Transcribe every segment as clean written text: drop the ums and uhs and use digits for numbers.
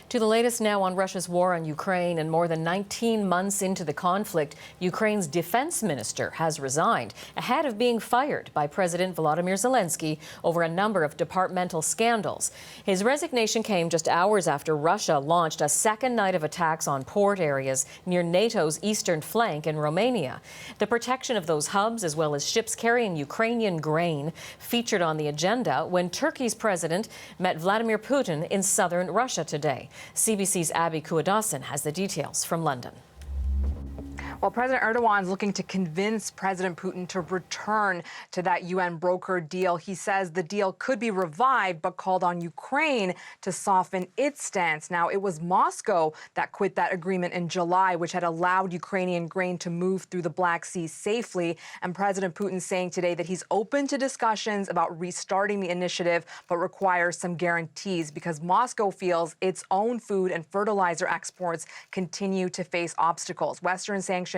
To the latest now on Russia's war on Ukraine, and more than 19 months into the conflict, Ukraine's defense minister has resigned ahead of being fired by President Vladimir Zelensky over a number of departmental scandals. His resignation came just hours after Russia launched a second night of attacks on port areas near NATO's eastern flank in Romania. The protection of those hubs, as well as ships carrying Ukrainian grain, featured on the agenda when Turkey's president met Vladimir Putin in southern Russia today. CBC's Abby Kuadasin has the details from London. Well, President Erdogan is looking to convince President Putin to return to that UN broker deal. He says the deal could be revived, but called on Ukraine to soften its stance. Now, it was Moscow that quit that agreement in July, which had allowed Ukrainian grain to move through the Black Sea safely. And President Putin saying today that he's open to discussions about restarting the initiative, but requires some guarantees because Moscow feels its own food and fertilizer exports continue to face obstacles. Western sanctions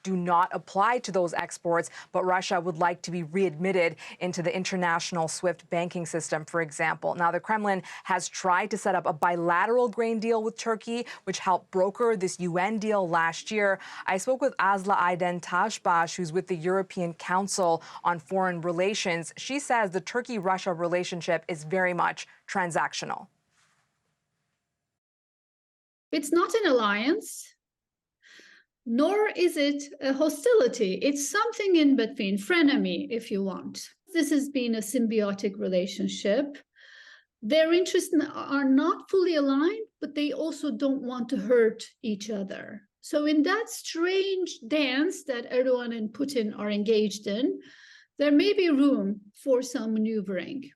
do not apply to those exports, but Russia would like to be readmitted into the international SWIFT banking system, for example. Now, the Kremlin has tried to set up a bilateral grain deal with Turkey, which helped broker this UN deal last year. I spoke with Aslı Aydın Taşbaş, who's with the European Council on Foreign Relations. She says the Turkey-Russia relationship is very much transactional. It's not an alliance, nor is it a hostility. It's something in between, frenemy, if you want. This has been a symbiotic relationship. Their interests are not fully aligned, but they also don't want to hurt each other. So in that strange dance that Erdogan and Putin are engaged in, there may be room for some maneuvering.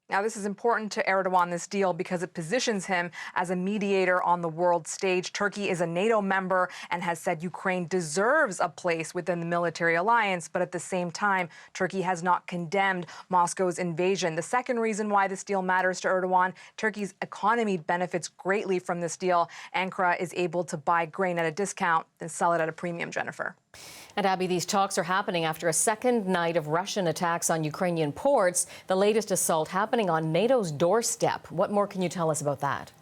Now, this is important to Erdogan, this deal, because it positions him as a mediator on the world stage. Turkey is a NATO member and has said Ukraine deserves a place within the military alliance. But at the same time, Turkey has not condemned Moscow's invasion. The second reason why this deal matters to Erdogan, Turkey's economy benefits greatly from this deal. Ankara is able to buy grain at a discount and sell it at a premium, Jennifer. And Abby, these talks are happening after a second night of Russian attacks on Ukrainian ports, the latest assault happening on NATO's doorstep. What more can you tell us about that?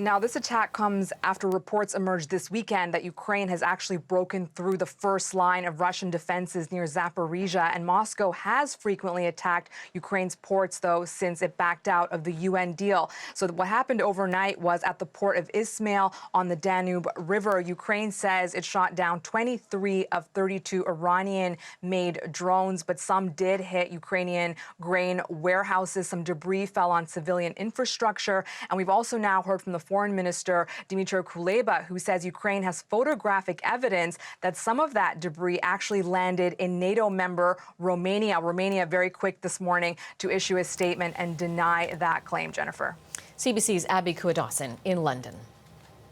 Now, this attack comes after reports emerged this weekend that Ukraine has actually broken through the first line of Russian defenses near Zaporizhia, and Moscow has frequently attacked Ukraine's ports, though, since it backed out of the UN deal. So what happened overnight was at the port of Ismail on the Danube River. Ukraine says it shot down 23 of 32 Iranian-made drones, but some did hit Ukrainian grain warehouses. Some debris fell on civilian infrastructure, and we've also now heard from the Foreign Minister Dmytro Kuleba, who says Ukraine has photographic evidence that some of that debris actually landed in NATO member Romania. Romania very quick this morning to issue a statement and deny that claim, Jennifer. CBC's Abby Kuadasin in London.